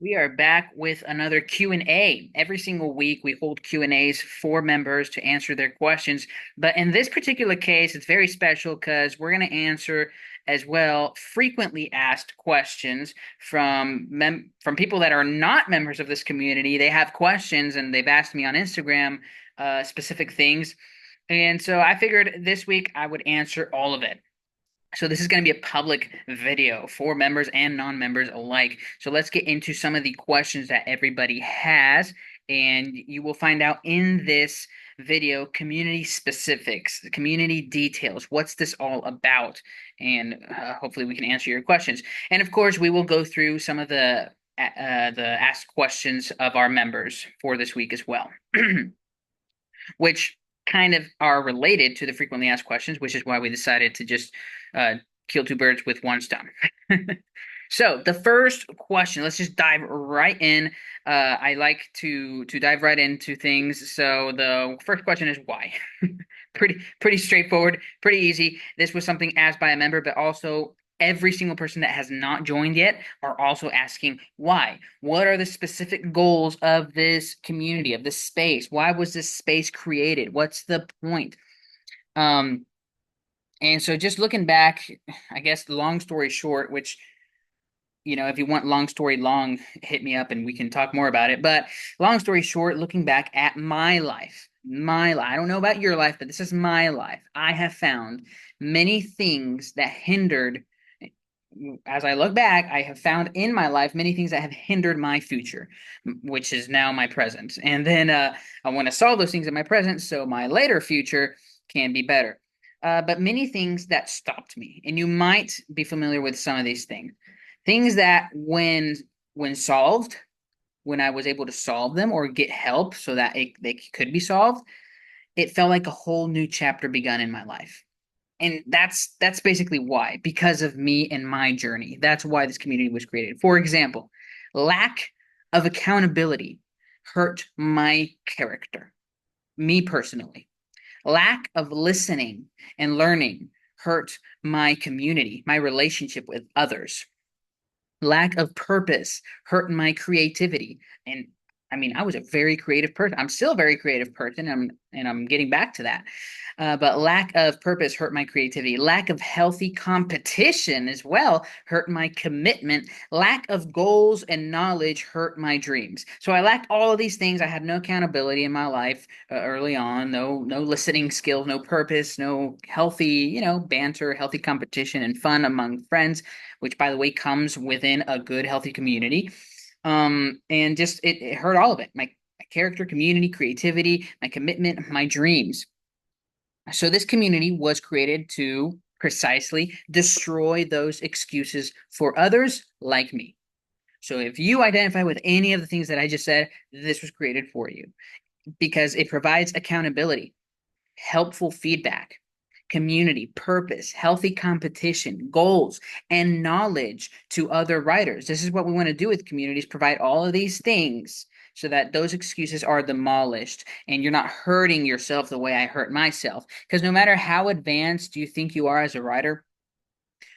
We are back with another Q&A. Every single week we hold Q&As for members to answer their questions, but in this particular case it's very special because we're going to answer as well frequently asked questions from people that are not members of this community. They have questions and they've asked me on Instagram specific things. And so I figured this week I would answer all of it. So this is going to be a public video for members and non-members alike. So let's get into some of the questions that everybody has, and you will find out in this video community specifics, community details. What's this all about? And hopefully we can answer your questions. And of course, we will go through some of the asked questions of our members for this week as well. Which kind of are related to the frequently asked questions, which is why we decided to just uh, kill two birds with one stone. So the first question, let's just dive right in. I like to dive right into things. So the first question is why? Pretty straightforward, pretty easy. This was something asked by a member, but also every single person that has not joined yet are also asking why. What are the specific goals of this community, of this space? Why was this space created? What's the point? Um, and so just looking back, I guess long story short, which if you want long story long, hit me up and we can talk more about it. But long story short, looking back at my life, I don't know about your life, but this is my life. I have found many things that hindered, as I look back, I have found in my life many things that have hindered my future, which is now my present. And then I want to solve those things in my present so my later future can be better. But many things that stopped me, and you might be familiar with some of these things. Things that when solved, when I was able to solve them or get help so that they could be solved, it felt like a whole new chapter begun in my life. And that's basically why, because of me and my journey. That's why this community was created. For example, lack of accountability hurt my character, me personally. Lack of listening and learning hurt my community, my relationship with others. Lack of purpose hurt my creativity. And I mean, I was a very creative person. I'm still a very creative person. And I'm getting back to that. But lack of purpose hurt my creativity. Lack of healthy competition as well hurt my commitment. Lack of goals and knowledge hurt my dreams. So I lacked all of these things. I had no accountability in my life early on. No listening skills. No purpose. No healthy banter, healthy competition, and fun among friends, which by the way comes within a good healthy community. And just it hurt all of it. My character, community, creativity, my commitment, my dreams. So this community was created to precisely destroy those excuses for others like me. So if you identify with any of the things that I just said, this was created for you because it provides accountability, helpful feedback, community, purpose, healthy competition, goals, and knowledge to other writers. This is what we want to do with communities, provide all of these things so that those excuses are demolished and you're not hurting yourself the way I hurt myself. Because no matter how advanced you think you are as a writer,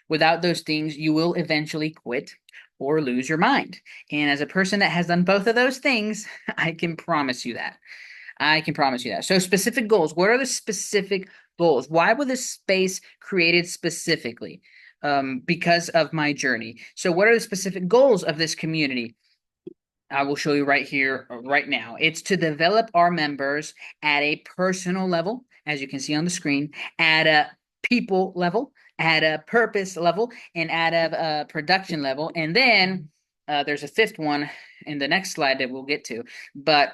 without those things, you will eventually quit or lose your mind. And as a person that has done both of those things, I can promise you that. I can promise you that. So, specific goals. What are the specific goals? Why was this space created specifically? Because of my journey. So, what are the specific goals of this community? I will show you right here, right now. It's to develop our members at a personal level, as you can see on the screen, at a people level, at a purpose level, and at a production level. And then there's a fifth one in the next slide that we'll get to. But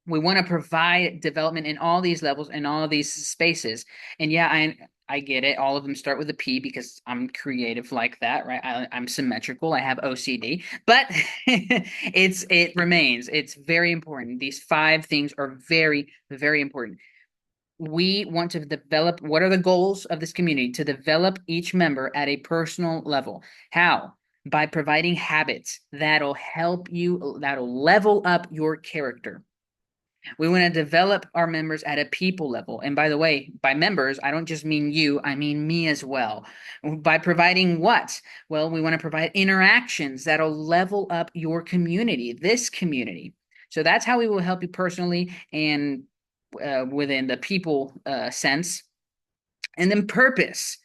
we want to provide development in all these levels and all of these spaces. And yeah, I get it. All of them start with a P because I'm creative like that, right? I'm symmetrical. I have OCD, but it remains. It's very important. These five things are very, very important. We want to develop. What are the goals of this community? To develop each member at a personal level. How? By providing habits that'll help you, that'll level up your character. We want to develop our members at a people level. And by the way, by members, I don't just mean you, I mean me as well. By providing what? Well, we want to provide interactions that'll level up your community, this community. So that's how we will help you personally and within the people sense. And then purpose.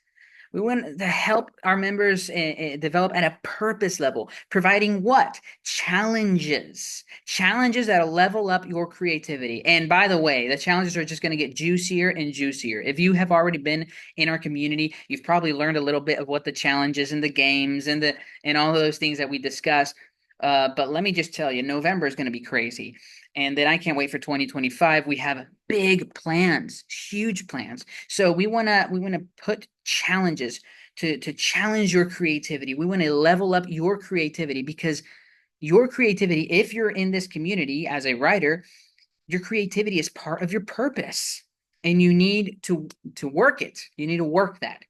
We want to help our members develop at a purpose level, providing what? Challenges. Challenges that'll level up your creativity. And by the way, the challenges are just going to get juicier and juicier. If you have already been in our community, you've probably learned a little bit of what the challenges and the games and all of those things that we discussed. But let me just tell you, November is going to be crazy. And then I can't wait for 2025. We have big plans, huge plans. So we want to put challenges to challenge your creativity. We want to level up your creativity because your creativity, if you're in this community as a writer, your creativity is part of your purpose. And you need to work it. You need to work that.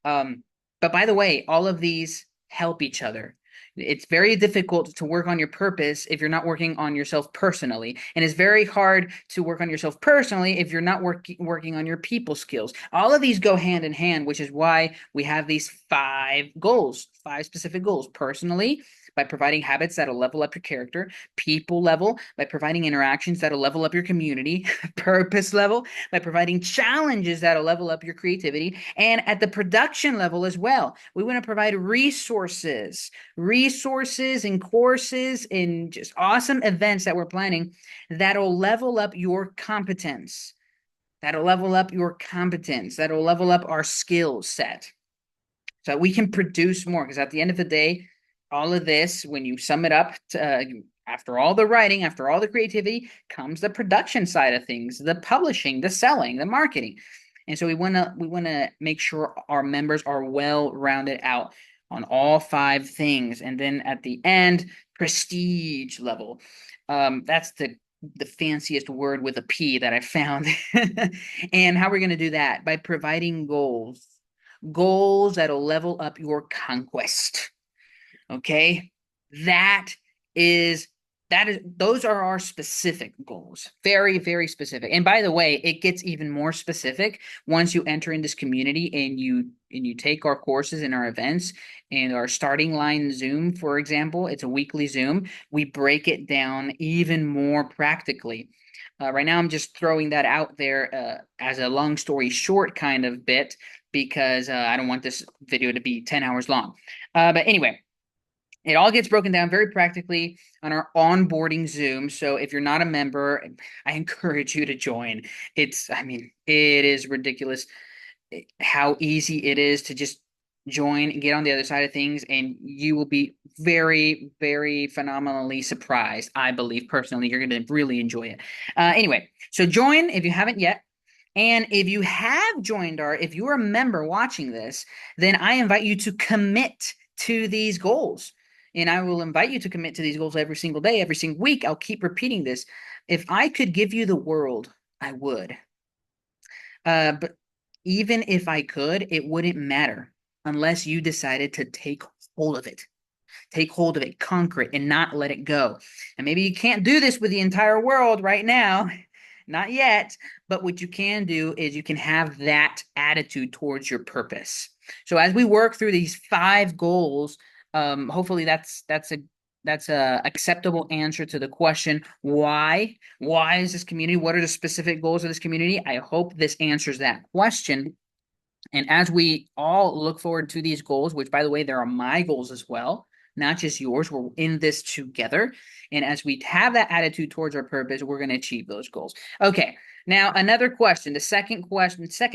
But by the way, all of these help each other. It's very difficult to work on your purpose if you're not working on yourself personally. And it's very hard to work on yourself personally if you're not working on your people skills. All of these go hand in hand, which is why we have these 5 goals, 5 specific goals. Personally, by providing habits that'll level up your character; people level, by providing interactions that'll level up your community; purpose level, by providing challenges that'll level up your creativity; and at the production level as well, we want to provide resources and courses and just awesome events that we're planning that'll level up your competence. That'll level up your competence. That'll level up our skill set so that we can produce more. Because at the end of the day, all of this, when you sum it up, after all the writing, after all the creativity, comes the production side of things, the publishing, the selling, the marketing. And so we want to make sure our members are well rounded out on all 5 things. And then at the end, prestige level. That's the fanciest word with a P that I found. And how we're going to do that by providing goals that'll level up your conquest. Okay. That is those are our specific goals. Very, very specific. And by the way, it gets even more specific once you enter in this community and you take our courses and our events and our starting line Zoom, for example. It's a weekly Zoom. We break it down even more practically. Right now, I'm just throwing that out there as a long story short kind of bit because I don't want this video to be 10 hours long. But anyway, it all gets broken down very practically on our onboarding Zoom. So if you're not a member, I encourage you to join. I mean, it is ridiculous how easy it is to just join and get on the other side of things, and you will be very, very phenomenally surprised. I believe personally, you're going to really enjoy it. Anyway, so join if you haven't yet. And if you have joined if you're a member watching this, then I invite you to commit to these goals. And I will invite you to commit to these goals every single day, every single week. I'll keep repeating this. If I could give you the world, I would. But even if I could, it wouldn't matter unless you decided to take hold of it. Take hold of it, conquer it, and not let it go. And maybe you can't do this with the entire world right now, not yet, but what you can do is you can have that attitude towards your purpose. So as we work through these 5 goals, hopefully that's a acceptable answer to the question why is this community, what are the specific goals of this community? I hope this answers that question. And as we all look forward to these goals, which by the way, there are my goals as well, not just yours, we're in this together. And as we have that attitude towards our purpose, we're going to achieve those goals. Okay. Now, another question, the second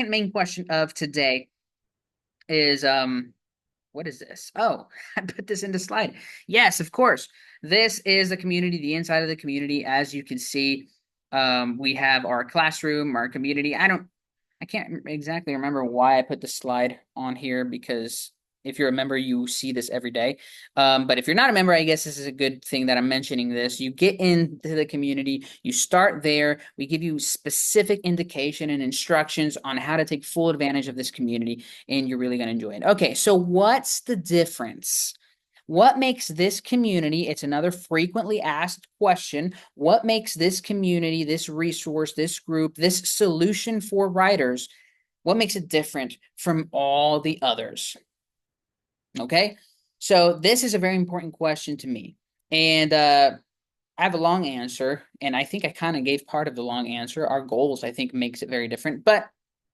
main question of today is what is this? Oh, I put this in the slide. Yes, of course. This is the community, the inside of the community. As you can see, we have our classroom, our community. I can't exactly remember why I put the slide on here because if you're a member, you see this every day. But if you're not a member, I guess this is a good thing that I'm mentioning this. You get into the community, you start there. We give you specific indication and instructions on how to take full advantage of this community, and you're really going to enjoy it. Okay, so what's the difference? What makes this community, it's another frequently asked question, what makes this community, this resource, this group, this solution for writers, what makes it different from all the others? Okay. So this is a very important question to me. And I have a long answer, and I think I kind of gave part of the long answer. Our goals, I think, makes it very different. But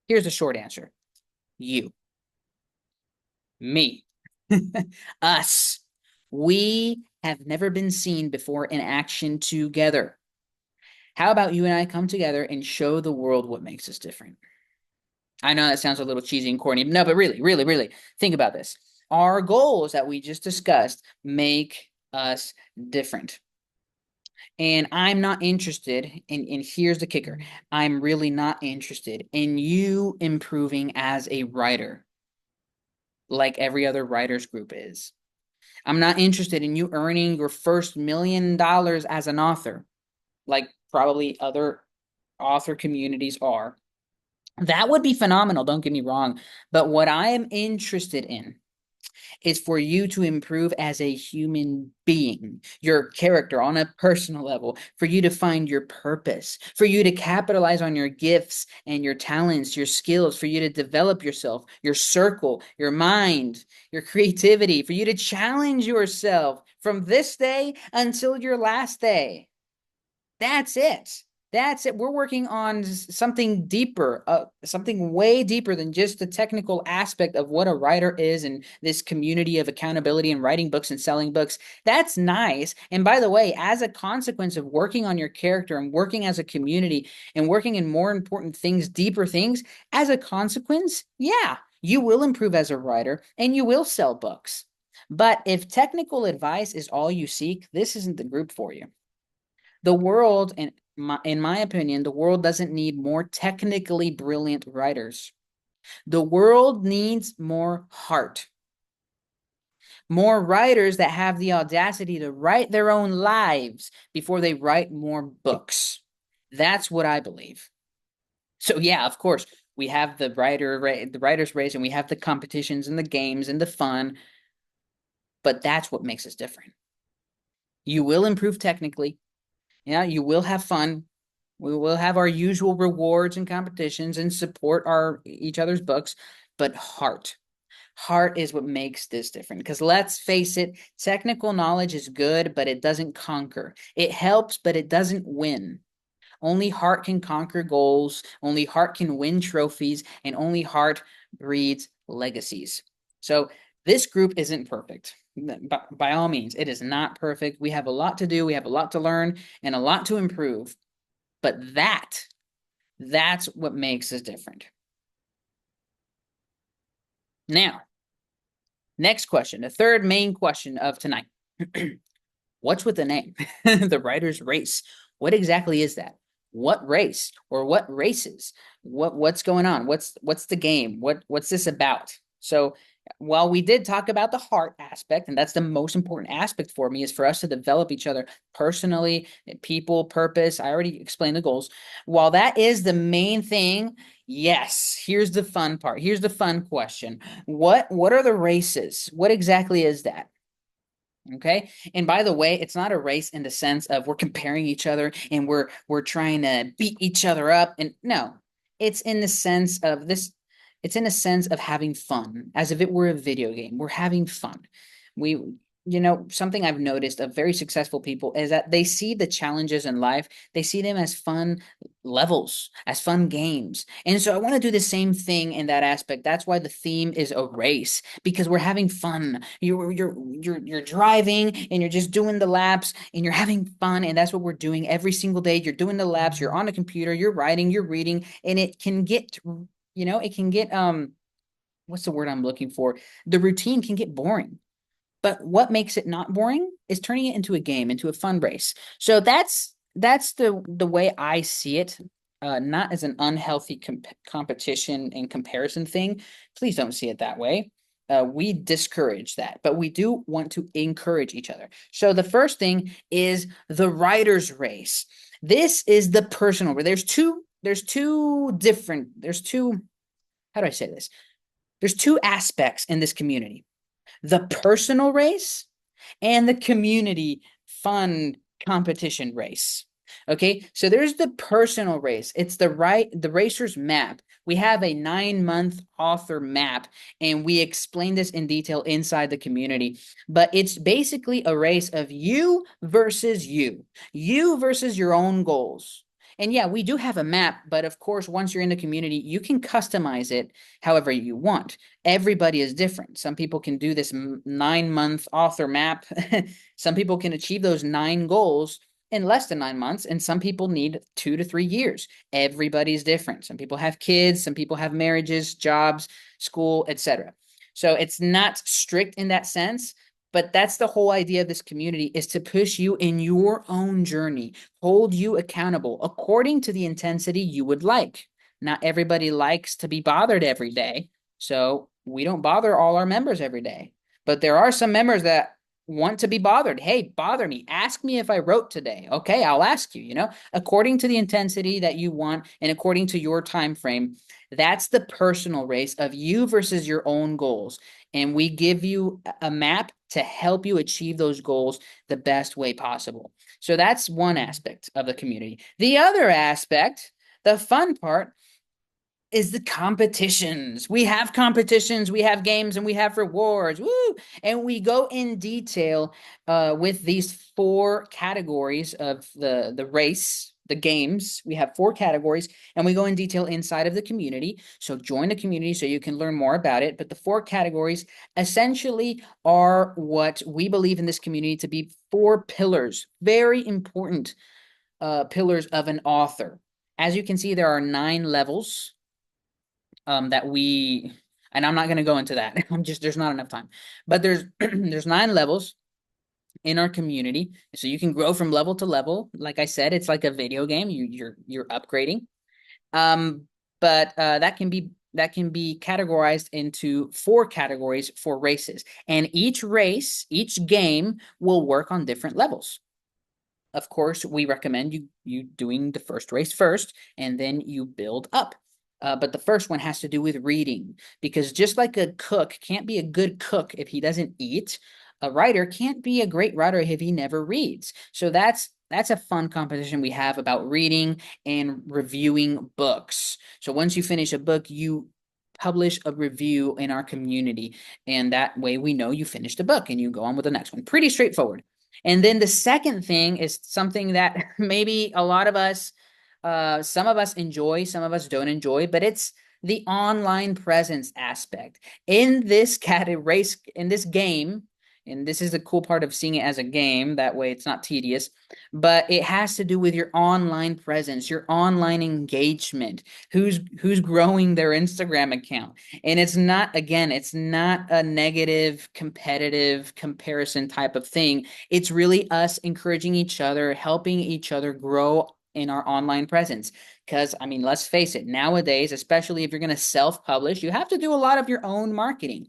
here's the short answer. You, me, us. We have never been seen before in action together. How about you and I come together and show the world what makes us different? I know that sounds a little cheesy and corny. No, but really, really, really think about this. Our goals that we just discussed make us different. And I'm not interested and here's the kicker. I'm really not interested in you improving as a writer like every other writers group is. I'm not interested in you earning your first $1 million as an author, like probably other author communities are. That would be phenomenal, don't get me wrong. But what I am interested in is for you to improve as a human being, your character on a personal level, for you to find your purpose, for you to capitalize on your gifts and your talents, your skills, for you to develop yourself, your circle, your mind, your creativity, for you to challenge yourself from this day until your last day. That's it. That's it. We're working on something deeper, something way deeper than just the technical aspect of what a writer is and this community of accountability and writing books and selling books. That's nice. And by the way, as a consequence of working on your character and working as a community and working in more important things, deeper things, as a consequence, yeah, you will improve as a writer and you will sell books. But if technical advice is all you seek, this isn't the group for you. The world, in my opinion, the world doesn't need more technically brilliant writers. The world needs more heart, more writers that have the audacity to write their own lives before they write more books. That's what I believe. So yeah, of course, we have the writers race, and we have the competitions and the games and the fun, but that's what makes us different. You will improve technically. Yeah, you will have fun. We will have our usual rewards and competitions and support our each other's books, but heart is what makes this different. Because let's face it, technical knowledge is good, but it doesn't conquer. It helps, but it doesn't win. Only heart can conquer goals, only heart can win trophies, and only heart breeds legacies. So this group isn't perfect. By all means, it is not perfect. We have a lot to do, we have a lot to learn, and a lot to improve. But that's what makes us different. Now, next question, the third main question of tonight. What's with the name? The writer's race. What exactly is that? What race or what races? What's going on? What's the game? What's this about? So while we did talk about the heart aspect, and that's the most important aspect for me, is for us to develop each other personally, people, purpose. I already explained the goals. While that is the main thing, yes, here's the fun part. Here's the fun question. What are the races? What exactly is that? Okay. And by the way, it's not a race in the sense of we're comparing each other and we're trying to beat each other up. And no, it's in the sense of this, it's in a sense of having fun, as if it were a video game. We're having fun. We, something I've noticed of very successful people is that they see the challenges in life, they see them as fun levels, as fun games. And so I want to do the same thing in that aspect. That's why the theme is a race, because we're having fun. You're driving and you're just doing the laps and you're having fun, and that's what we're doing every single day. You're doing the laps, you're on a computer, you're writing, you're reading, and it can get, what's the word I'm looking for? The routine can get boring. But what makes it not boring is turning it into a game, into a fun race. So that's the way I see it, not as an unhealthy competition and comparison thing. Please don't see it that way. We discourage that, but we do want to encourage each other. So the first thing is the writer's race. This is the personal. How do I say this? There's two aspects in this community: the personal race and the community fun competition race. Okay, so there's the personal race. It's the racer's map. We have a 9-month author map, and we explain this in detail inside the community. But it's basically a race of you versus your own goals. And yeah, we do have a map, but of course, once you're in the community, you can customize it however you want. Everybody is different. Some people can do this 9-month author map. Some people can achieve those 9 goals in less than 9 months, and some people need 2 to 3 years. Everybody's different. Some people have kids, some people have marriages, jobs, school, etc. So it's not strict in that sense, but that's the whole idea of this community, is to push you in your own journey, hold you accountable according to the intensity you would like. Not everybody likes to be bothered every day, so we don't bother all our members every day. But there are some members that want to be bothered. Hey, bother me. Ask me if I wrote today. Okay, I'll ask you, according to the intensity that you want and according to your time frame. That's the personal race of you versus your own goals. And we give you a map to help you achieve those goals the best way possible. So that's one aspect of the community. The other aspect, the fun part, is the competitions. We have competitions, we have games, and we have rewards. Woo! And we go in detail with these 4 categories of the race, the games. We have 4 categories, and we go in detail inside of the community. So join the community so you can learn more about it. But the 4 categories essentially are what we believe in this community to be 4 pillars, very important pillars of an author. As you can see, there are 9 levels that we, and I'm not going to go into that. There's not enough time. But there's there's 9 levels in our community, so you can grow from level to level. Like I said, it's like a video game. You're upgrading. Um, but that can be categorized into 4 categories for races, and each game will work on different levels. Of course, we recommend you doing the first race first, and then you build up. But the first one has to do with reading, because just like a cook can't be a good cook if he doesn't eat, a writer can't be a great writer if he never reads. So that's a fun competition we have about reading and reviewing books. So once you finish a book, you publish a review in our community, and that way we know you finished a book and you go on with the next one. Pretty straightforward. And then the second thing is something that maybe a lot of us, some of us enjoy, some of us don't enjoy, but it's the online presence aspect. In this race, in this game, and this is the cool part of seeing it as a game, that way it's not tedious, but it has to do with your online presence, your online engagement, who's growing their Instagram account. And it's not a negative competitive comparison type of thing. It's really us encouraging each other, helping each other grow in our online presence. Because, I mean, let's face it, nowadays, especially if you're going to self-publish, you have to do a lot of your own marketing.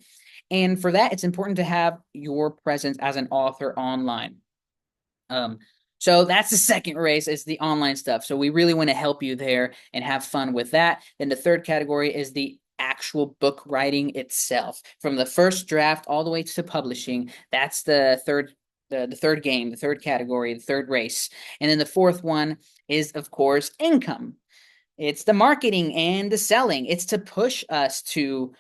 And for that, it's important to have your presence as an author online. Um, so that's the second race, is the online stuff. So we really want to help you there and have fun with that. Then the third category is the actual book writing itself, from the first draft all the way to publishing. That's the third game, the third category, the third race. And then the fourth one is, of course, income. It's the marketing and the selling. It's to push us to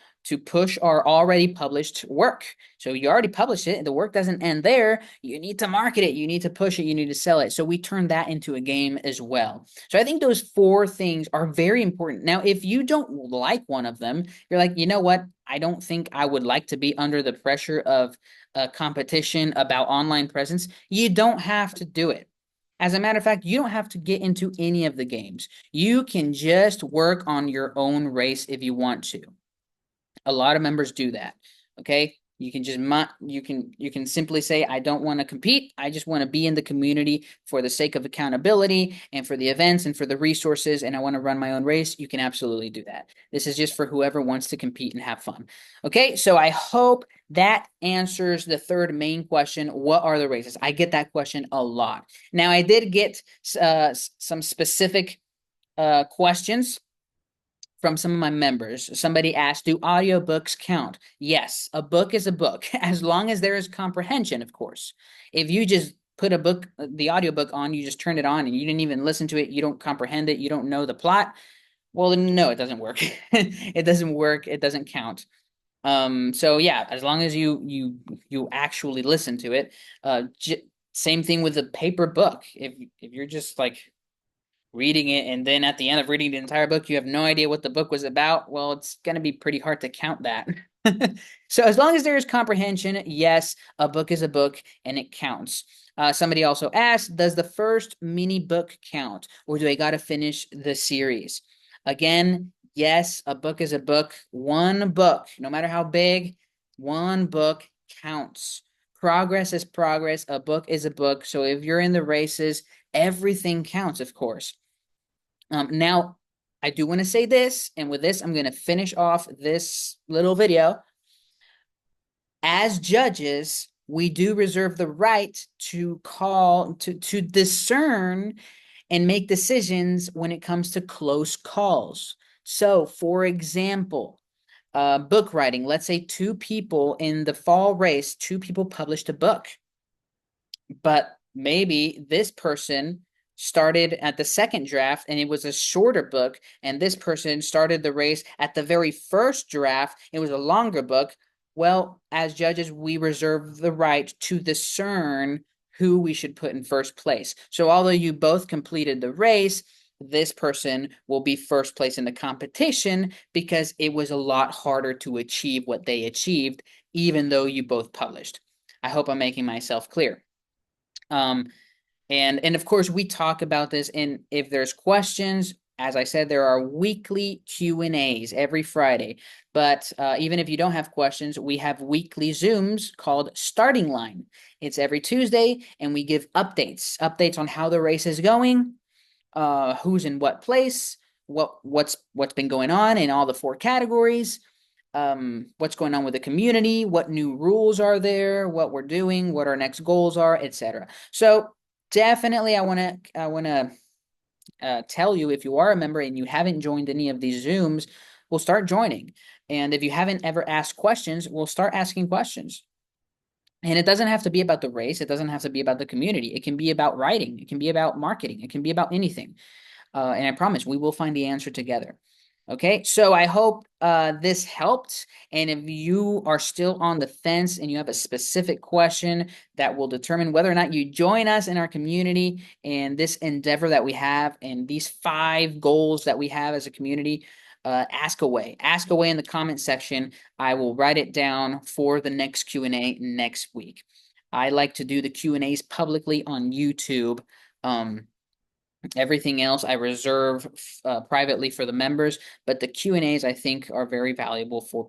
push our already published work. So you already published it, and the work doesn't end there. You need to market it, you need to push it, you need to sell it. So we turn that into a game as well. So I think those 4 things are very important. Now, if you don't like one of them, you're like, you know what? I don't think I would like to be under the pressure of a competition about online presence. You don't have to do it. As a matter of fact, you don't have to get into any of the games. You can just work on your own race if you want to. A lot of members do that. Okay. You can just you can simply say, I don't want to compete. I just want to be in the community for the sake of accountability and for the events and for the resources, and I want to run my own race. You can absolutely do that. This is just for whoever wants to compete and have fun. Okay, so I hope that answers the third main question. What are the races? I get that question a lot. Now, I did get some specific questions from some of my members. Somebody asked, do audiobooks count? Yes, a book is a book, as long as there is comprehension, of course. If you just put a book, the audiobook on, you just turn it on and you didn't even listen to it, you don't comprehend it, you don't know the plot, well, no, it doesn't work. It doesn't work, it doesn't count. So yeah, as long as you actually listen to it. Same thing with a paper book. If you're just like reading it and then at the end of reading the entire book you have no idea what the book was about, well, it's going to be pretty hard to count that. So as long as there is comprehension, yes, a book is a book and it counts. Somebody also asked, does the first mini book count, or do I got to finish the series? Again, yes, a book is a book. One book, no matter how big, one book counts. Progress is progress. A book is a book. So if you're in the races, everything counts, of course. Now, I do want to say this, and with this, I'm going to finish off this little video. As judges, we do reserve the right to to discern and make decisions when it comes to close calls. So, for example, book writing, let's say two people in the fall race, two people published a book, but maybe this person started at the second draft and it was a shorter book, and this person started the race at the very first draft, it was a longer book. Well, as judges, we reserve the right to discern who we should put in first place. So although you both completed the race, this person will be first place in the competition because it was a lot harder to achieve what they achieved, even though you both published. I hope I'm making myself clear. Um, and of course, we talk about this, and if there's questions, as I said, there are weekly Q&As every Friday. But even if you don't have questions, we have weekly Zooms called Starting Line. It's every Tuesday, and we give updates on how the race is going, who's in what place, what's been going on in all the 4 categories, what's going on with the community, what new rules are there, what we're doing, what our next goals are, etc. So definitely, I want to tell you, if you are a member and you haven't joined any of these Zooms, we'll start joining. And if you haven't ever asked questions, we'll start asking questions. And it doesn't have to be about the race. It doesn't have to be about the community. It can be about writing. It can be about marketing. It can be about anything. And I promise we will find the answer together. Okay, so I hope this helped. And if you are still on the fence and you have a specific question that will determine whether or not you join us in our community and this endeavor that we have and these 5 goals that we have as a community, ask away. Ask away in the comment section. I will write it down for the next Q&A next week. I like to do the Q&As publicly on YouTube. Everything else I reserve privately for the members, but the Q&As I think are very valuable for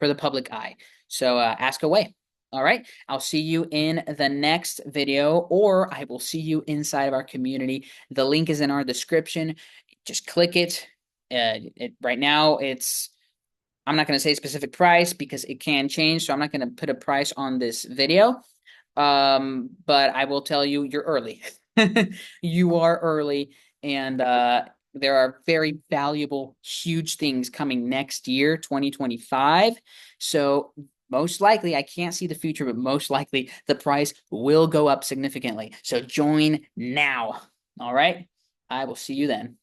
the public eye. So ask away. All right, I'll see you in the next video, or I will see you inside of our community. The link is in our description. Just click it. Right now, I'm not going to say a specific price because it can change, so I'm not going to put a price on this video. But I will tell you, you're early. You are early, and there are very valuable, huge things coming next year, 2025. So most likely, I can't see the future, but most likely the price will go up significantly. So join now. All right. I will see you then.